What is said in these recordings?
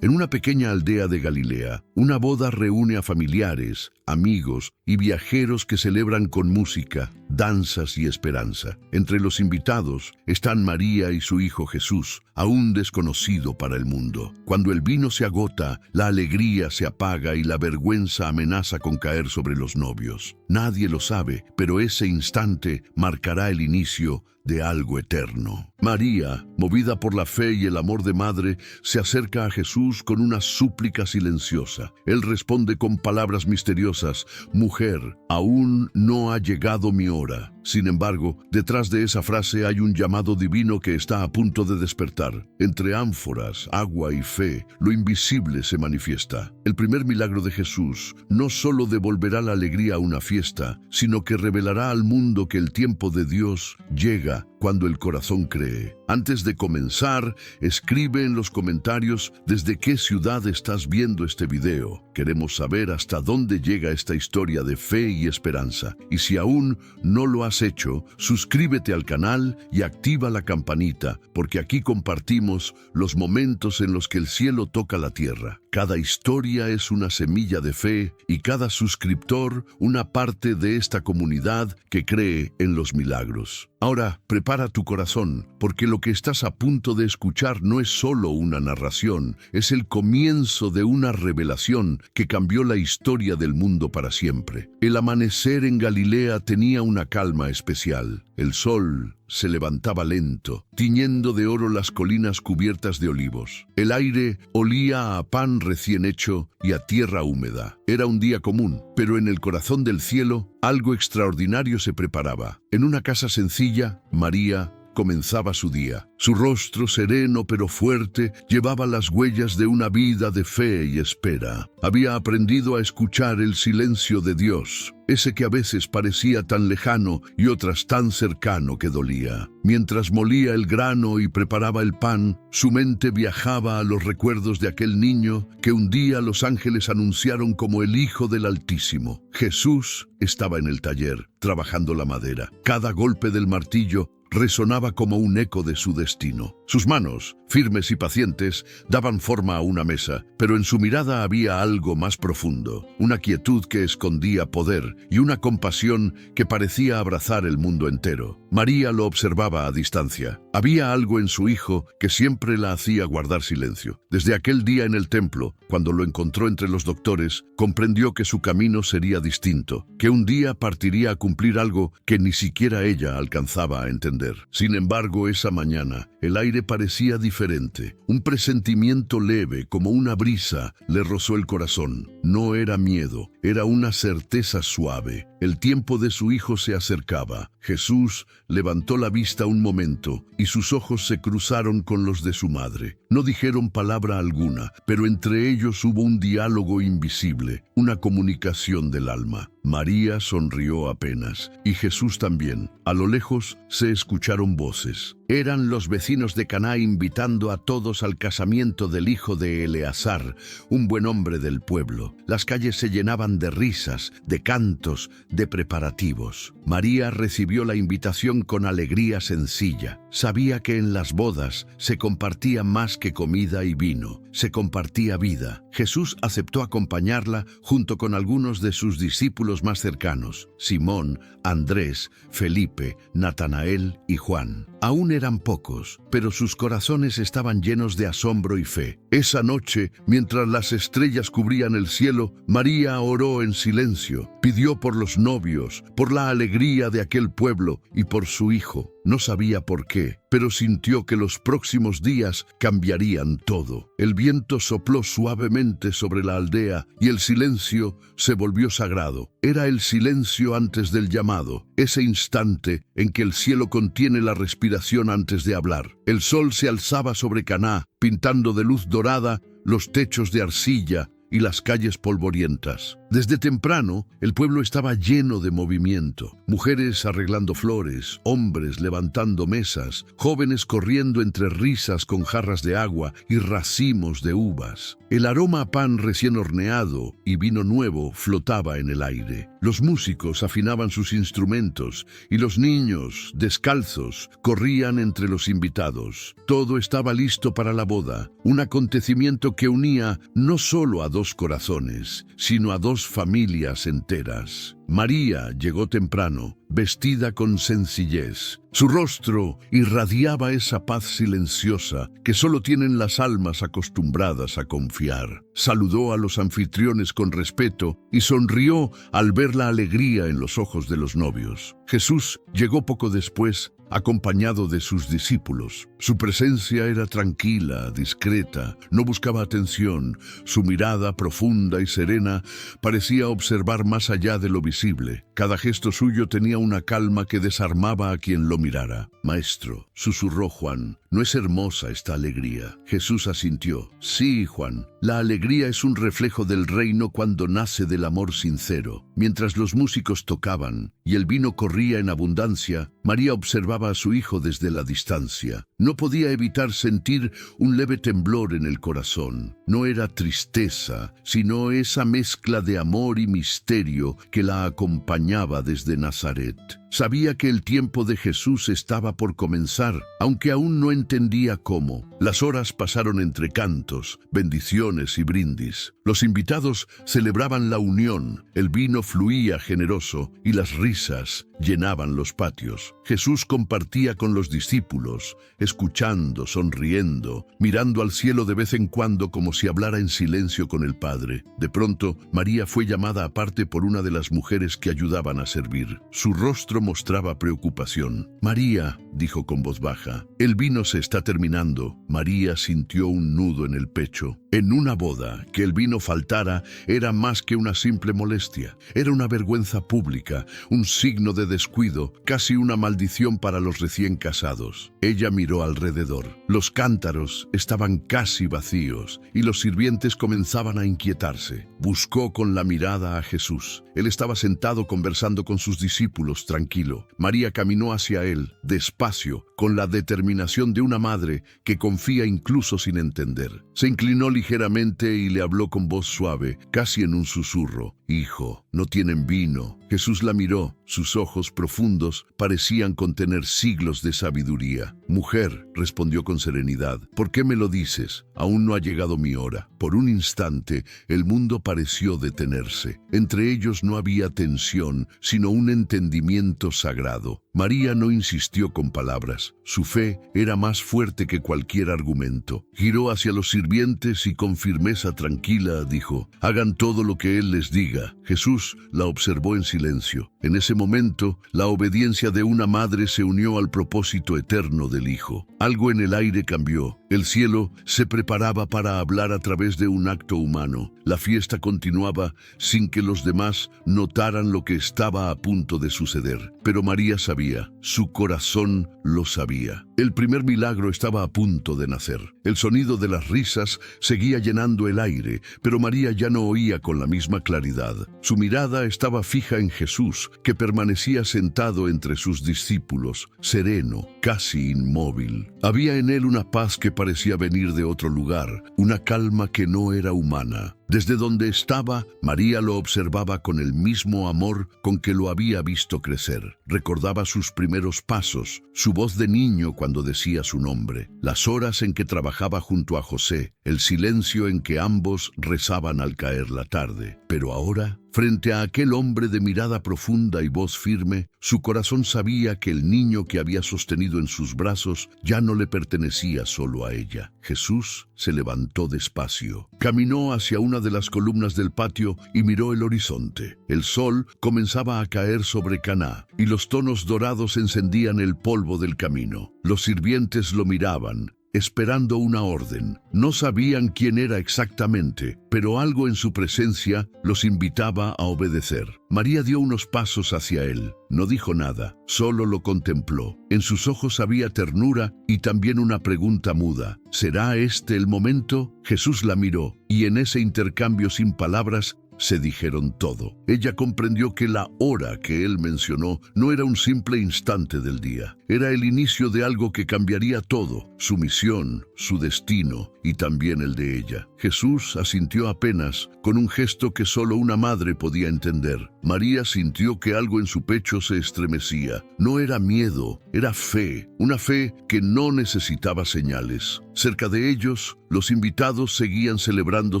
En una pequeña aldea de Galilea, una boda reúne a familiares, amigos y viajeros que celebran con música, danzas y esperanza. Entre los invitados están María y su hijo Jesús, aún desconocido para el mundo. Cuando el vino se agota, la alegría se apaga y la vergüenza amenaza con caer sobre los novios. Nadie lo sabe, pero ese instante marcará el inicio de algo eterno. María, movida por la fe y el amor de madre, se acerca a Jesús con una súplica silenciosa. Él responde con palabras misteriosas: «Mujer, aún no ha llegado mi hora». Sin embargo, detrás de esa frase hay un llamado divino que está a punto de despertar. Entre ánforas, agua y fe, lo invisible se manifiesta. El primer milagro de Jesús no solo devolverá la alegría a una fiesta, sino que revelará al mundo que el tiempo de Dios llega cuando el corazón cree. Antes de comenzar, escribe en los comentarios desde qué ciudad estás viendo este video. Queremos saber hasta dónde llega esta historia de fe y esperanza. Y si aún no lo has hecho, suscríbete al canal y activa la campanita, porque aquí compartimos los momentos en los que el cielo toca la tierra. Cada historia es una semilla de fe y cada suscriptor una parte de esta comunidad que cree en los milagros. Ahora, prepara tu corazón, porque lo que estás a punto de escuchar no es solo una narración, es el comienzo de una revelación que cambió la historia del mundo para siempre. El amanecer en Galilea tenía una calma especial. El sol se levantaba lento, tiñendo de oro las colinas cubiertas de olivos. El aire olía a pan recién hecho y a tierra húmeda. Era un día común, pero en el corazón del cielo algo extraordinario se preparaba. En una casa sencilla, María comenzaba su día. Su rostro sereno pero fuerte llevaba las huellas de una vida de fe y espera. Había aprendido a escuchar el silencio de Dios, ese que a veces parecía tan lejano y otras tan cercano que dolía. Mientras molía el grano y preparaba el pan, su mente viajaba a los recuerdos de aquel niño que un día los ángeles anunciaron como el Hijo del Altísimo. Jesús estaba en el taller, trabajando la madera. Cada golpe del martillo resonaba como un eco de su destino. Sus manos, firmes y pacientes, daban forma a una mesa, pero en su mirada había algo más profundo, una quietud que escondía poder y una compasión que parecía abrazar el mundo entero. María lo observaba a distancia. Había algo en su hijo que siempre la hacía guardar silencio. Desde aquel día en el templo, cuando lo encontró entre los doctores, comprendió que su camino sería distinto, que un día partiría a cumplir algo que ni siquiera ella alcanzaba a entender. Sin embargo, esa mañana, el aire parecía diferente. Un presentimiento leve, como una brisa, le rozó el corazón. No era miedo, era una certeza suave. El tiempo de su hijo se acercaba. Jesús levantó la vista un momento y sus ojos se cruzaron con los de su madre. No dijeron palabra alguna, pero entre ellos hubo un diálogo invisible, una comunicación del alma. María sonrió apenas, y Jesús también. A lo lejos se escucharon voces. Eran los vecinos de Caná invitando a todos al casamiento del hijo de Eleazar, un buen hombre del pueblo. Las calles se llenaban de risas, de cantos, de preparativos. María recibió la invitación con alegría sencilla. Sabía que en las bodas se compartía más que comida y vino, se compartía vida. Jesús aceptó acompañarla junto con algunos de sus discípulos más cercanos: Simón, Andrés, Felipe, Natanael y Juan. Aún eran pocos, pero sus corazones estaban llenos de asombro y fe. Esa noche, mientras las estrellas cubrían el cielo, María oró en silencio. Pidió por los novios, por la alegría de aquel pueblo y por su hijo. No sabía por qué, pero sintió que los próximos días cambiarían todo. El viento sopló suavemente sobre la aldea y el silencio se volvió sagrado. Era el silencio antes del llamado, ese instante en que el cielo contiene la respiración antes de hablar. El sol se alzaba sobre Caná, pintando de luz dorada los techos de arcilla y las calles polvorientas. Desde temprano, el pueblo estaba lleno de movimiento. Mujeres arreglando flores, hombres levantando mesas, jóvenes corriendo entre risas con jarras de agua y racimos de uvas. El aroma a pan recién horneado y vino nuevo flotaba en el aire. Los músicos afinaban sus instrumentos y los niños, descalzos, corrían entre los invitados. Todo estaba listo para la boda, un acontecimiento que unía no solo a dos corazones, sino a dos familias enteras. María llegó temprano, vestida con sencillez. Su rostro irradiaba esa paz silenciosa que solo tienen las almas acostumbradas a confiar. Saludó a los anfitriones con respeto y sonrió al ver la alegría en los ojos de los novios. Jesús llegó poco después, acompañado de sus discípulos. Su presencia era tranquila, discreta, no buscaba atención. Su mirada profunda y serena parecía observar más allá de lo visible. Cada gesto suyo tenía una calma que desarmaba a quien lo mirara. «Maestro», susurró Juan, «¿no es hermosa esta alegría?» Jesús asintió. «Sí, Juan, la alegría es un reflejo del reino cuando nace del amor sincero». Mientras los músicos tocaban y el vino corría en abundancia, María observaba a su hijo desde la distancia. No podía evitar sentir un leve temblor en el corazón. No era tristeza, sino esa mezcla de amor y misterio que la acompañaba desde Nazaret. Sabía que el tiempo de Jesús estaba por comenzar, aunque aún no entendía cómo. Las horas pasaron entre cantos, bendiciones y brindis. Los invitados celebraban la unión, el vino fluía generoso y las risas llenaban los patios. Jesús compartía con los discípulos, escuchando, sonriendo, mirando al cielo de vez en cuando como si hablara en silencio con el Padre. De pronto, María fue llamada aparte por una de las mujeres que ayudaban a servir. Su rostro mostraba preocupación. «María», dijo con voz baja, «el vino se está terminando». María sintió un nudo en el pecho. En una boda, que el vino faltara era más que una simple molestia. Era una vergüenza pública, un signo de descuido, casi una maldición para los recién casados. Ella miró alrededor. Los cántaros estaban casi vacíos y los sirvientes comenzaban a inquietarse. Buscó con la mirada a Jesús. Él estaba sentado conversando con sus discípulos, tranquilo. María caminó hacia él, despacio, con la determinación de una madre que confía incluso sin entender. Se inclinó ligeramente y le habló con voz suave, casi en un susurro. «Hijo, no tienen vino». Jesús la miró. Sus ojos profundos parecían contener siglos de sabiduría. «Mujer», respondió con serenidad, «¿por qué me lo dices? Aún no ha llegado mi hora». Por un instante, el mundo pareció detenerse. Entre ellos no había tensión, sino un entendimiento sagrado. María no insistió con palabras. Su fe era más fuerte que cualquier argumento. Giró hacia los sirvientes y con firmeza tranquila dijo: «Hagan todo lo que Él les diga». Jesús la observó en silencio. En ese momento, la obediencia de una madre se unió al propósito eterno del Hijo. Algo en el aire cambió. El cielo se preparaba para hablar a través de un acto humano. La fiesta continuaba sin que los demás notaran lo que estaba a punto de suceder. Pero María sabía, su corazón lo sabía. El primer milagro estaba a punto de nacer. El sonido de las risas seguía llenando el aire, pero María ya no oía con la misma claridad. Su mirada estaba fija en Jesús, que permanecía sentado entre sus discípulos, sereno, casi inmóvil. Había en él una paz que parecía venir de otro lugar, una calma que no era humana. Desde donde estaba, María lo observaba con el mismo amor con que lo había visto crecer. Recordaba sus primeros pasos, su voz de niño cuando decía su nombre, las horas en que trabajaba junto a José, el silencio en que ambos rezaban al caer la tarde. Pero ahora, frente a aquel hombre de mirada profunda y voz firme, su corazón sabía que el niño que había sostenido en sus brazos ya no le pertenecía solo a ella. Jesús se levantó despacio, caminó hacia una de las columnas del patio y miró el horizonte. El sol comenzaba a caer sobre Caná y los tonos dorados encendían el polvo del camino. Los sirvientes lo miraban, esperando una orden. No sabían quién era exactamente, pero algo en su presencia los invitaba a obedecer. María dio unos pasos hacia él. No dijo nada, solo lo contempló. En sus ojos había ternura y también una pregunta muda. ¿Será este el momento? Jesús la miró, y en ese intercambio sin palabras, se dijeron todo. Ella comprendió que la hora que él mencionó no era un simple instante del día. Era el inicio de algo que cambiaría todo, su misión, su destino y también el de ella. Jesús asintió apenas, con un gesto que solo una madre podía entender. María sintió que algo en su pecho se estremecía. No era miedo, era fe, una fe que no necesitaba señales. Cerca de ellos, los invitados seguían celebrando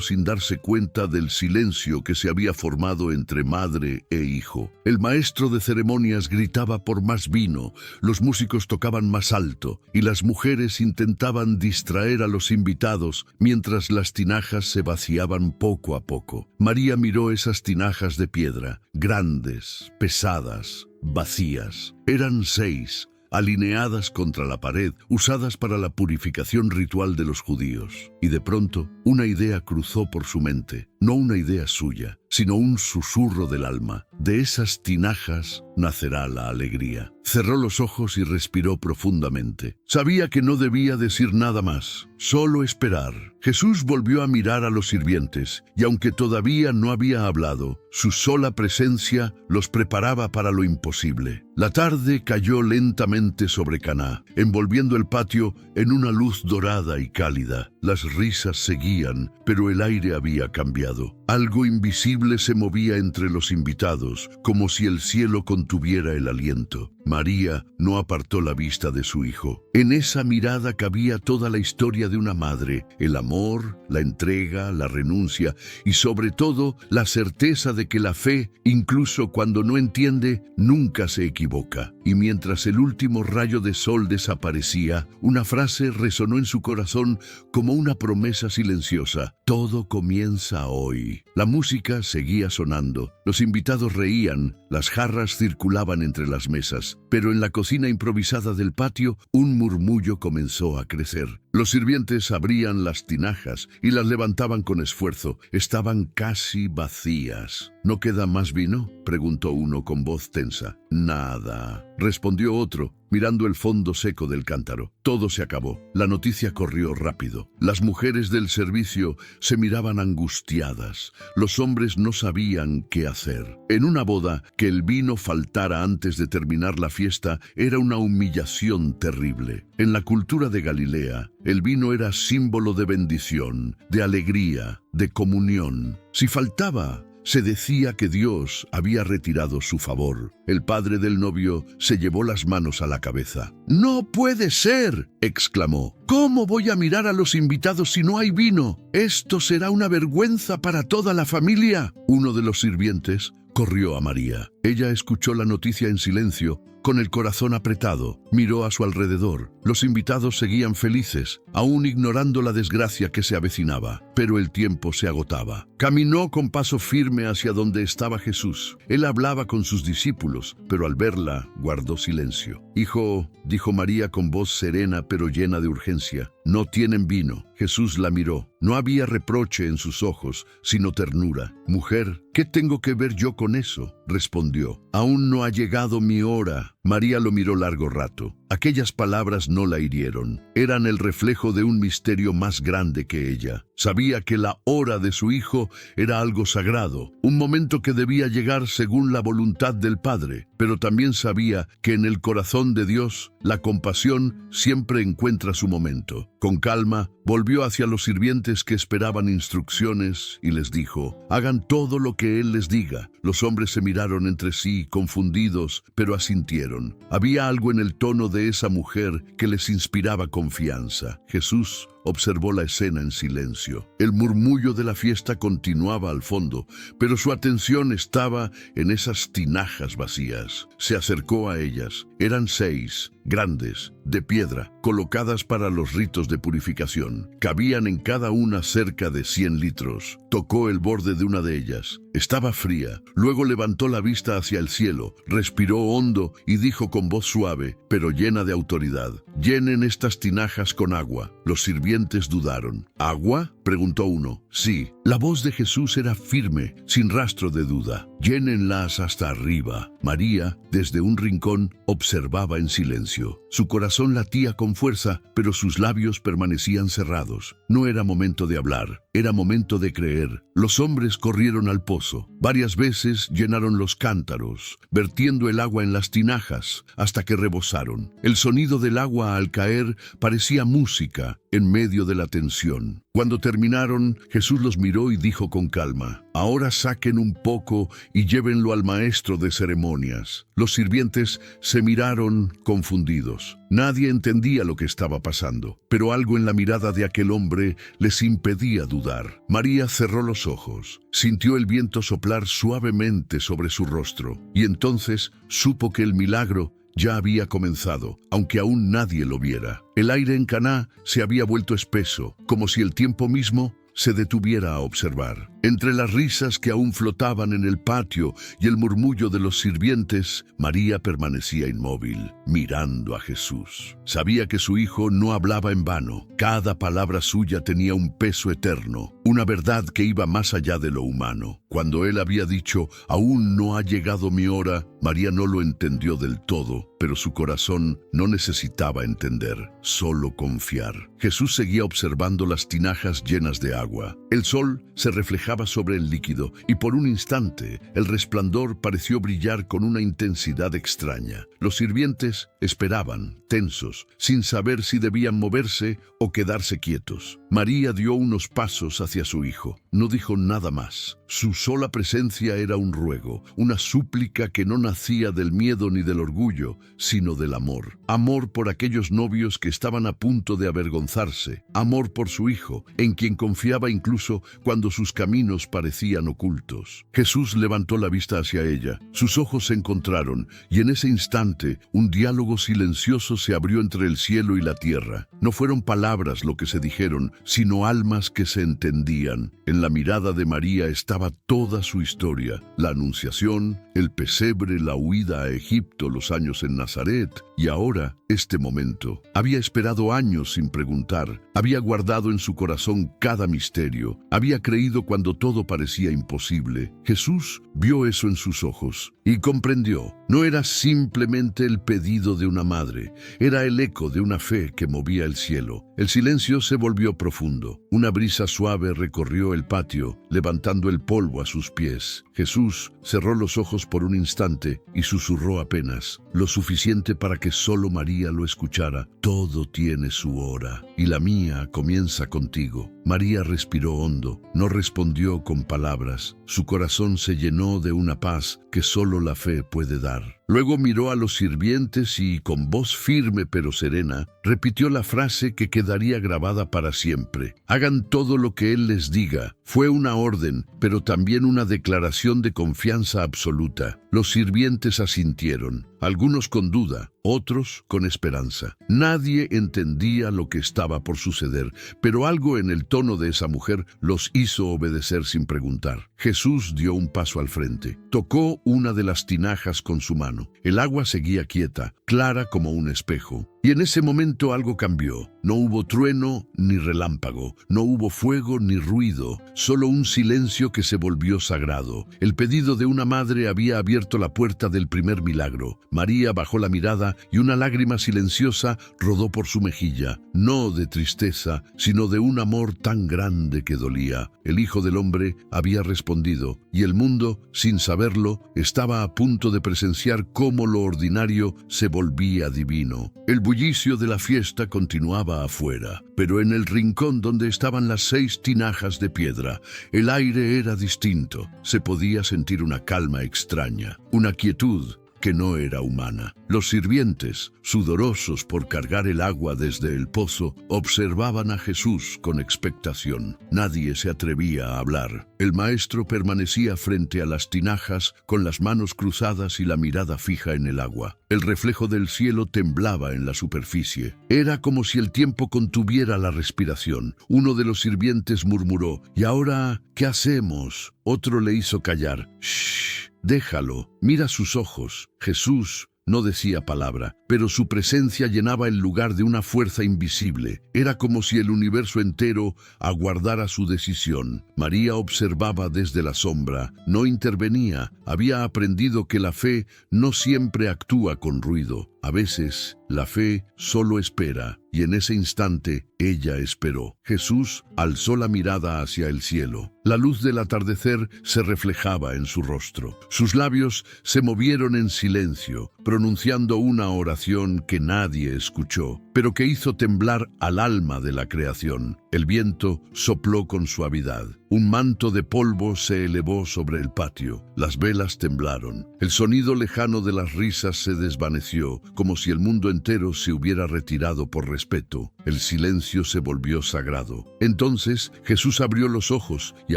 sin darse cuenta del silencio que se había formado entre madre e hijo. El maestro de ceremonias gritaba por más vino, los músicos tocaban más alto y las mujeres intentaban distraer a los invitados mientras las tinajas se vaciaban poco a poco. María miró esas tinajas de piedra, grandes, pesadas, vacías. Eran 6. Alineadas contra la pared, usadas para la purificación ritual de los judíos. Y de pronto, una idea cruzó por su mente, no una idea suya, sino un susurro del alma. De esas tinajas nacerá la alegría. Cerró los ojos y respiró profundamente. Sabía que no debía decir nada más, solo esperar. Jesús volvió a mirar a los sirvientes, y aunque todavía no había hablado, su sola presencia los preparaba para lo imposible. La tarde cayó lentamente sobre Caná, envolviendo el patio en una luz dorada y cálida. Las risas seguían, pero el aire había cambiado. Algo invisible se movía entre los invitados, como si el cielo contuviera el aliento. María no apartó la vista de su hijo. En esa mirada cabía toda la historia de una madre, el amor, la entrega, la renuncia y sobre todo la certeza de que la fe, incluso cuando no entiende, nunca se equivoca. Y mientras el último rayo de sol desaparecía, una frase resonó en su corazón como una promesa silenciosa. Todo comienza hoy. La música seguía sonando, los invitados reían, las jarras circulaban entre las mesas, pero en la cocina improvisada del patio un murmullo comenzó a crecer. Los sirvientes abrían las tinajas y las levantaban con esfuerzo. Estaban casi vacías. ¿No queda más vino?, preguntó uno con voz tensa. Nada, respondió otro, mirando el fondo seco del cántaro. Todo se acabó. La noticia corrió rápido. Las mujeres del servicio se miraban angustiadas. Los hombres no sabían qué hacer. En una boda, que el vino faltara antes de terminar la fiesta era una humillación terrible. En la cultura de Galilea, el vino era símbolo de bendición, de alegría, de comunión. Si faltaba, se decía que Dios había retirado su favor. El padre del novio se llevó las manos a la cabeza. «¡No puede ser!», exclamó. «¿Cómo voy a mirar a los invitados si no hay vino? Esto será una vergüenza para toda la familia». Uno de los sirvientes corrió a María. Ella escuchó la noticia en silencio, con el corazón apretado. Miró a su alrededor. Los invitados seguían felices, aún ignorando la desgracia que se avecinaba. Pero el tiempo se agotaba. Caminó con paso firme hacia donde estaba Jesús. Él hablaba con sus discípulos, pero al verla, guardó silencio. «Hijo», dijo María con voz serena pero llena de urgencia, «no tienen vino». Jesús la miró. No había reproche en sus ojos, sino ternura. «Mujer, ¿qué tengo que ver yo con eso?», respondió. «Aún no ha llegado mi hora». María lo miró largo rato. Aquellas palabras no la hirieron. Eran el reflejo de un misterio más grande que ella. Sabía que la hora de su hijo era algo sagrado, un momento que debía llegar según la voluntad del Padre, pero también sabía que en el corazón de Dios la compasión siempre encuentra su momento. Con calma, volvió hacia los sirvientes que esperaban instrucciones y les dijo: «Hagan todo lo que Él les diga». Los hombres se miraron entre sí, confundidos, pero asintieron. Había algo en el tono de esa mujer que les inspiraba confianza. Jesús observó la escena en silencio. El murmullo de la fiesta continuaba al fondo, pero su atención estaba en esas tinajas vacías. Se acercó a ellas. Eran 6, grandes, de piedra, colocadas para los ritos de purificación. Cabían en cada una cerca de 100 litros. Tocó el borde de una de ellas. Estaba fría. Luego levantó la vista hacia el cielo, respiró hondo y dijo con voz suave, pero llena de autoridad: «Llenen estas tinajas con agua». Los sirvientes dudaron. ¿Agua?, preguntó uno. Sí. La voz de Jesús era firme, sin rastro de duda. Llénenlas hasta arriba. María, desde un rincón, observaba en silencio. Su corazón latía con fuerza, pero sus labios permanecían cerrados. No era momento de hablar, era momento de creer. Los hombres corrieron al pozo. Varias veces llenaron los cántaros, vertiendo el agua en las tinajas, hasta que rebosaron. El sonido del agua al caer parecía música en medio de la tensión. Cuando terminaron, Jesús los miró y dijo con calma: «Ahora saquen un poco y llévenlo al maestro de ceremonias». Los sirvientes se miraron confundidos. Nadie entendía lo que estaba pasando, pero algo en la mirada de aquel hombre les impedía dudar. María cerró los ojos, sintió el viento soplar suavemente sobre su rostro, y entonces supo que el milagro ya había comenzado, aunque aún nadie lo viera. El aire en Caná se había vuelto espeso, como si el tiempo mismo se detuviera a observar. Entre las risas que aún flotaban en el patio y el murmullo de los sirvientes, María permanecía inmóvil, mirando a Jesús. Sabía que su hijo no hablaba en vano. Cada palabra suya tenía un peso eterno, una verdad que iba más allá de lo humano. Cuando él había dicho: «Aún no ha llegado mi hora», María no lo entendió del todo, pero su corazón no necesitaba entender, solo confiar. Jesús seguía observando las tinajas llenas de agua. El sol se reflejaba sobre el líquido y por un instante el resplandor pareció brillar con una intensidad extraña. Los sirvientes esperaban, tensos, sin saber si debían moverse o quedarse quietos. María dio unos pasos hacia su hijo. No dijo nada más. Su sola presencia era un ruego, una súplica que no nacía del miedo ni del orgullo, sino del amor. Amor por aquellos novios que estaban a punto de avergonzarse. Amor por su hijo, en quien confiaba incluso cuando sus caminos parecían ocultos. Jesús levantó la vista hacia ella. Sus ojos se encontraron, y en ese instante un diálogo silencioso se abrió entre el cielo y la tierra. No fueron palabras lo que se dijeron, sino almas que se entendían. En la mirada de María estaba toda su historia: la anunciación, el pesebre, la huida a Egipto, los años en Nazaret, y ahora este momento. Había esperado años sin preguntar, había guardado en su corazón cada misterio, había creído cuando todo parecía imposible. Jesús vio eso en sus ojos y comprendió. No era simplemente el pedido de una madre, era el eco de una fe que movía el cielo. El silencio se volvió profundo. Una brisa suave recorrió el patio, levantando el polvo a sus pies. Jesús cerró los ojos por un instante y susurró apenas, lo suficiente para que solo María lo escuchara: «Todo tiene su hora, y la mía comienza contigo». María respiró hondo, no respondió con palabras. Su corazón se llenó de una paz que solo la fe puede dar. Luego miró a los sirvientes y, con voz firme pero serena, repitió la frase que quedaría grabada para siempre: «Hagan todo lo que Él les diga». Fue una orden, pero también una declaración de confianza absoluta. Los sirvientes asintieron, algunos con duda, otros con esperanza. Nadie entendía lo que estaba por suceder, pero algo en el tono de esa mujer los hizo obedecer sin preguntar. Jesús dio un paso al frente. Tocó una de las tinajas con su mano. El agua seguía quieta, clara como un espejo. Y en ese momento algo cambió. No hubo trueno ni relámpago, no hubo fuego ni ruido, solo un silencio que se volvió sagrado. El pedido de una madre había abierto la puerta del primer milagro. María bajó la mirada y una lágrima silenciosa rodó por su mejilla, no de tristeza, sino de un amor tan grande que dolía. El Hijo del Hombre había respondido, y el mundo, sin saberlo, estaba a punto de presenciar cómo lo ordinario se volvía divino. El bullicio de la fiesta continuaba afuera, pero en el rincón donde estaban las 6 tinajas de piedra, el aire era distinto. Se podía sentir una calma extraña, una quietud que no era humana. Los sirvientes, sudorosos por cargar el agua desde el pozo, observaban a Jesús con expectación. Nadie se atrevía a hablar. El maestro permanecía frente a las tinajas con las manos cruzadas y la mirada fija en el agua. El reflejo del cielo temblaba en la superficie. Era como si el tiempo contuviera la respiración. Uno de los sirvientes murmuró: «¿Y ahora qué hacemos?». Otro le hizo callar: «Shh. Déjalo, mira sus ojos». Jesús no decía palabra, pero su presencia llenaba el lugar de una fuerza invisible. Era como si el universo entero aguardara su decisión. María observaba desde la sombra, no intervenía. Había aprendido que la fe no siempre actúa con ruido. A veces, la fe solo espera, y en ese instante, ella esperó. Jesús alzó la mirada hacia el cielo. La luz del atardecer se reflejaba en su rostro. Sus labios se movieron en silencio, pronunciando una oración que nadie escuchó, pero que hizo temblar al alma de la creación. El viento sopló con suavidad. Un manto de polvo se elevó sobre el patio. Las velas temblaron. El sonido lejano de las risas se desvaneció, como si el mundo entero se hubiera retirado por respeto. El silencio se volvió sagrado. Entonces Jesús abrió los ojos y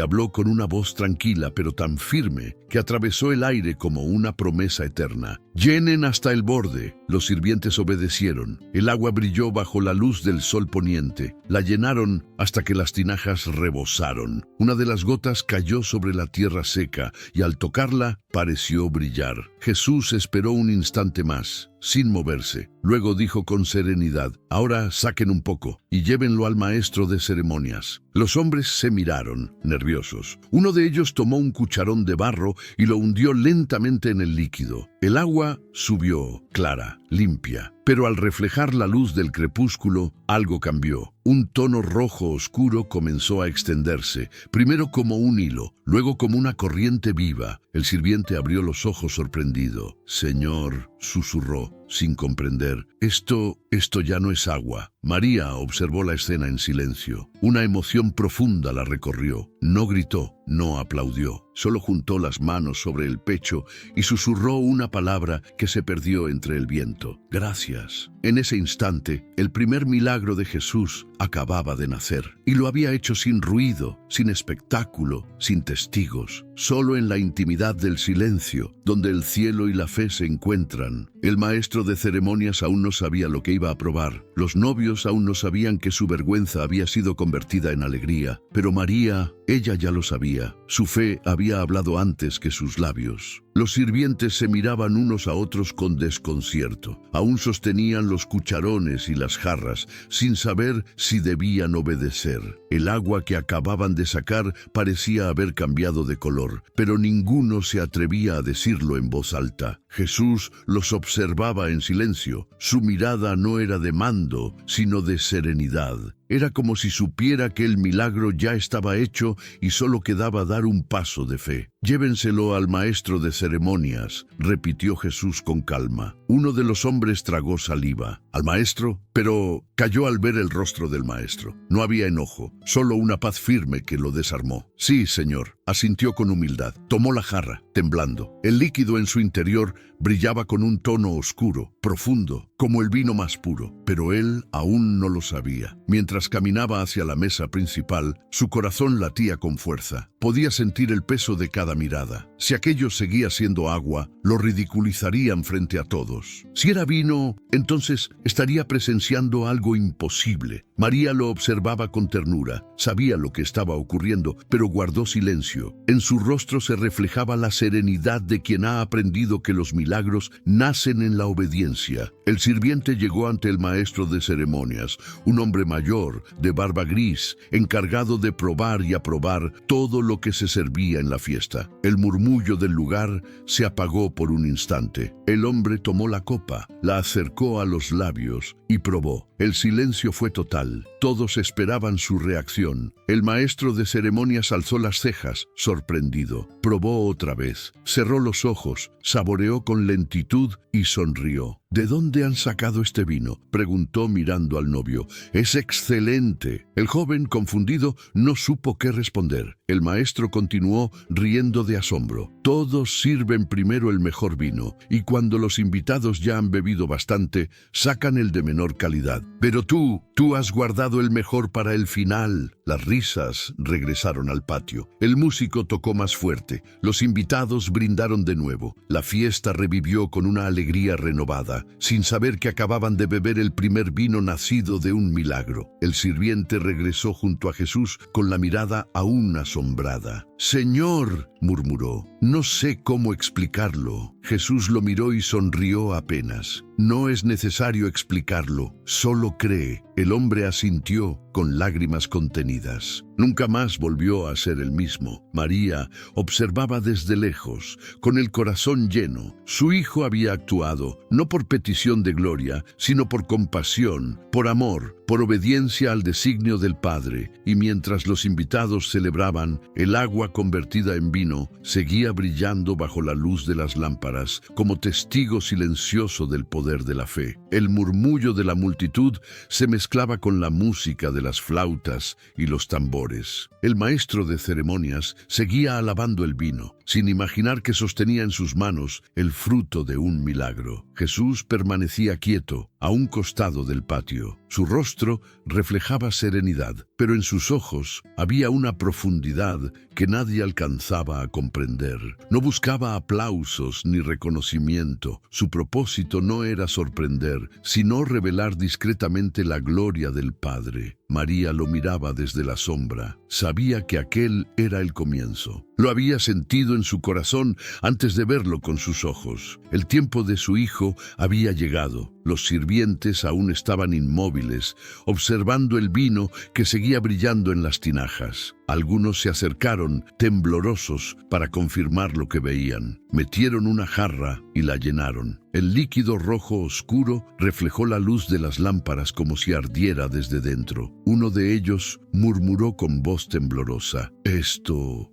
habló con una voz tranquila pero tan firme que atravesó el aire como una promesa eterna. «Llenen hasta el borde». Los sirvientes obedecieron. El agua brilló bajo la luz del sol poniente. La llenaron hasta que las tinajas rebosaron. Una de las gotas cayó sobre la tierra seca y al tocarla pareció brillar. Jesús esperó un instante más, sin moverse. Luego dijo con serenidad: «Ahora saquen un poco y llévenlo al maestro de ceremonias». Los hombres se miraron, nerviosos. Uno de ellos tomó un cucharón de barro y lo hundió lentamente en el líquido. El agua subió, clara, limpia. Pero al reflejar la luz del crepúsculo, algo cambió. Un tono rojo oscuro comenzó a extenderse, primero como un hilo, luego como una corriente viva. El sirviente abrió los ojos sorprendido. «Señor», susurró, sin comprender, esto ya no es agua». María observó la escena en silencio. Una emoción profunda la recorrió. No gritó, no aplaudió, solo juntó las manos sobre el pecho y susurró una palabra que se perdió entre el viento: «Gracias». En ese instante, el primer milagro de Jesús acababa de nacer, y lo había hecho sin ruido, sin espectáculo, sin testigos, solo en la intimidad del silencio, donde el cielo y la fe se encuentran. El maestro de ceremonias aún no sabía lo que iba a probar. Los novios aún no sabían que su vergüenza había sido convertida en alegría. Pero María, ella ya lo sabía. Su fe había hablado antes que sus labios. Los sirvientes se miraban unos a otros con desconcierto. Aún sostenían los cucharones y las jarras, sin saber si debían obedecer. El agua que acababan de sacar parecía haber cambiado de color, pero ninguno se atrevía a decirlo en voz alta. Jesús los observaba en silencio. Su mirada no era de mando, sino de serenidad. Era como si supiera que el milagro ya estaba hecho y solo quedaba dar un paso de fe. «Llévenselo al maestro de ceremonias», repitió Jesús con calma. Uno de los hombres tragó saliva. «¿Al maestro?». Pero cayó al ver el rostro del maestro. No había enojo, solo una paz firme que lo desarmó. «Sí, señor», asintió con humildad. Tomó la jarra, temblando. El líquido en su interior brillaba con un tono oscuro, profundo, como el vino más puro. Pero él aún no lo sabía. Mientras caminaba hacia la mesa principal, su corazón latía con fuerza. Podía sentir el peso de cada mirada. Si aquello seguía siendo agua, lo ridiculizarían frente a todos. Si era vino, entonces estaría presenciando algo imposible. María lo observaba con ternura. Sabía lo que estaba ocurriendo, pero guardó silencio. En su rostro se reflejaba la serenidad de quien ha aprendido que los milagros nacen en la obediencia. El sirviente llegó ante el maestro de ceremonias, un hombre mayor, de barba gris, encargado de probar y aprobar todo lo que se servía en la fiesta. El murmullo del lugar se apagó por un instante. El hombre tomó la copa, la acercó a los labios y probó. El silencio fue total. Todos esperaban su reacción. El maestro de ceremonias alzó las cejas, sorprendido. Probó otra vez. Cerró los ojos, saboreó con lentitud y sonrió. «¿De dónde han sacado este vino?», preguntó mirando al novio. «Es excelente». El joven, confundido, no supo qué responder. El maestro continuó riendo de asombro. «Todos sirven primero el mejor vino, y cuando los invitados ya han bebido bastante, sacan el de menor calidad. Pero tú has guardado el mejor para el final». Las risas regresaron al patio. El músico tocó más fuerte. Los invitados brindaron de nuevo. La fiesta revivió con una alegría renovada, sin saber que acababan de beber el primer vino nacido de un milagro. El sirviente regresó junto a Jesús con la mirada aún asombrada. «Señor», murmuró, «no sé cómo explicarlo». Jesús lo miró y sonrió apenas. No es necesario explicarlo, solo cree. El hombre asintió con lágrimas contenidas. Nunca más volvió a ser el mismo. María observaba desde lejos, con el corazón lleno. Su hijo había actuado, no por petición de gloria, sino por compasión, por amor, por obediencia al designio del Padre. Y mientras los invitados celebraban, el agua convertida en vino seguía brillando bajo la luz de las lámparas, como testigo silencioso del poder de la fe. El murmullo de la multitud se mezclaba con la música de las flautas y los tambores. El maestro de ceremonias seguía alabando el vino, sin imaginar que sostenía en sus manos el fruto de un milagro. Jesús permanecía quieto, a un costado del patio. Su rostro reflejaba serenidad, pero en sus ojos había una profundidad que nadie alcanzaba a comprender. No buscaba aplausos ni reconocimiento. Su propósito no era sorprender, sino revelar discretamente la gloria del Padre. María lo miraba desde la sombra. Sabía que aquel era el comienzo. Lo había sentido en su corazón antes de verlo con sus ojos. El tiempo de su hijo había llegado. Los sirvientes aún estaban inmóviles, observando el vino que seguía brillando en las tinajas. Algunos se acercaron, temblorosos, para confirmar lo que veían. Metieron una jarra y la llenaron. El líquido rojo oscuro reflejó la luz de las lámparas como si ardiera desde dentro. Uno de ellos murmuró con voz temblorosa: Esto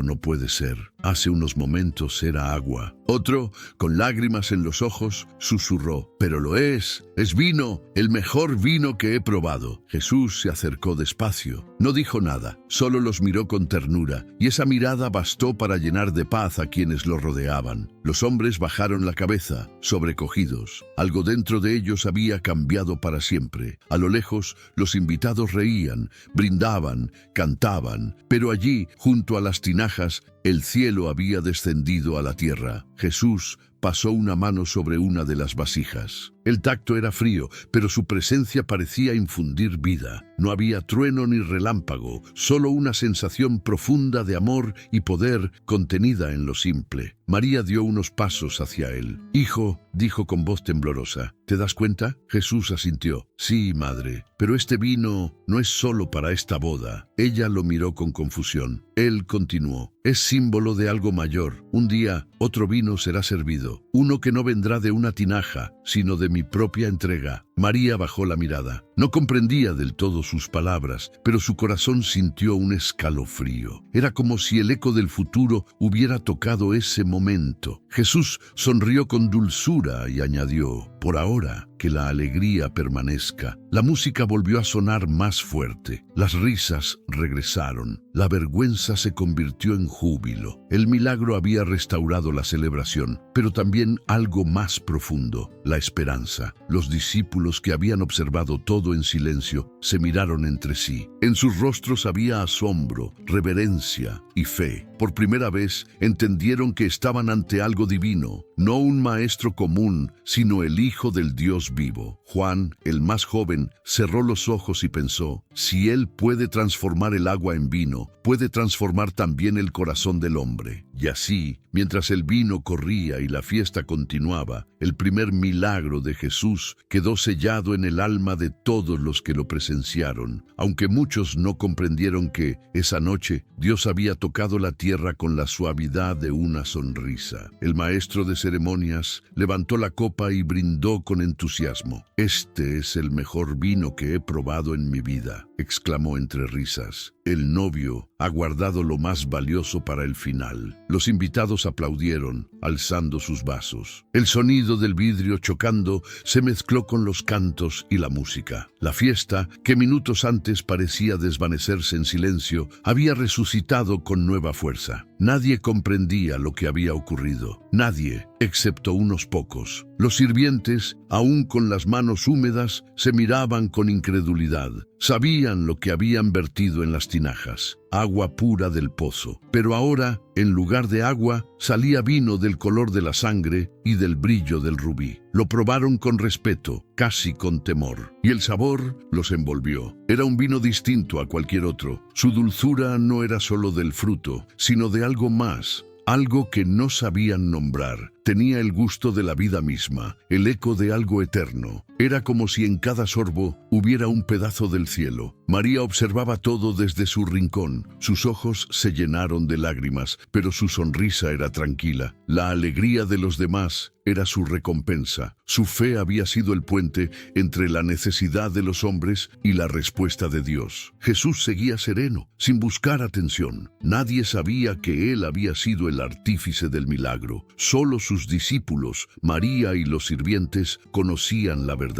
no puede ser. Hace unos momentos era agua. Otro, con lágrimas en los ojos, susurró: Pero lo es vino, el mejor vino que he probado. Jesús se acercó despacio. No dijo nada, solo los miró con ternura, y esa mirada bastó para llenar de paz a quienes lo rodeaban. Los hombres bajaron la cabeza, sobrecogidos. Algo dentro de ellos había cambiado para siempre. A lo lejos, los invitados reían, brindaban, cantaban, pero allí, junto a las tinajas, el cielo había descendido a la tierra. Jesús pasó una mano sobre una de las vasijas. El tacto era frío, pero su presencia parecía infundir vida. No había trueno ni relámpago, solo una sensación profunda de amor y poder contenida en lo simple. María dio unos pasos hacia él. «Hijo», dijo con voz temblorosa, «¿te das cuenta?» Jesús asintió. «Sí, madre, pero este vino no es solo para esta boda». Ella lo miró con confusión. Él continuó: «Es símbolo de algo mayor. Un día, otro vino será servido, uno que no vendrá de una tinaja, sino de mi propia entrega». María bajó la mirada. No comprendía del todo sus palabras, pero su corazón sintió un escalofrío. Era como si el eco del futuro hubiera tocado ese momento. Jesús sonrió con dulzura y añadió: «Por ahora, que la alegría permanezca». La música volvió a sonar más fuerte. Las risas regresaron. La vergüenza se convirtió en júbilo. El milagro había restaurado la celebración, pero también algo más profundo: la esperanza. Los discípulos, que habían observado todo en silencio, se miraron entre sí. En sus rostros había asombro, reverencia y fe. Por primera vez entendieron que estaban ante algo divino, no un maestro común, sino el Hijo del Dios vivo. Juan, el más joven, cerró los ojos y pensó: si él puede transformar el agua en vino, puede transformar también el corazón del hombre. Y así, mientras el vino corría y la fiesta continuaba, el primer milagro de Jesús quedó sellado en el alma de todos los que lo presenciaron, aunque muchos no comprendieron que, esa noche, Dios había tocado la tierra con la suavidad de una sonrisa. El maestro de ceremonias levantó la copa y brindó con entusiasmo. «Este es el mejor vino que he probado en mi vida», exclamó entre risas. El novio ha guardado lo más valioso para el final. Los invitados aplaudieron, alzando sus vasos. El sonido del vidrio chocando se mezcló con los cantos y la música. La fiesta, que minutos antes parecía desvanecerse en silencio, había resucitado con nueva fuerza. Nadie comprendía lo que había ocurrido. Nadie, excepto unos pocos. Los sirvientes, aún con las manos húmedas, se miraban con incredulidad. Sabían lo que habían vertido en las tinajas, agua pura del pozo. Pero ahora, en lugar de agua, salía vino del color de la sangre y del brillo del rubí. Lo probaron con respeto, casi con temor, y el sabor los envolvió. Era un vino distinto a cualquier otro. Su dulzura no era solo del fruto, sino de algo más. Algo que no sabían nombrar. tenía el gusto de la vida misma, el eco de algo eterno. Era como si en cada sorbo hubiera un pedazo del cielo. María observaba todo desde su rincón. Sus ojos se llenaron de lágrimas, pero su sonrisa era tranquila. La alegría de los demás era su recompensa. Su fe había sido el puente entre la necesidad de los hombres y la respuesta de Dios. Jesús seguía sereno, sin buscar atención. Nadie sabía que él había sido el artífice del milagro. Solo sus discípulos, María y los sirvientes, conocían la verdad.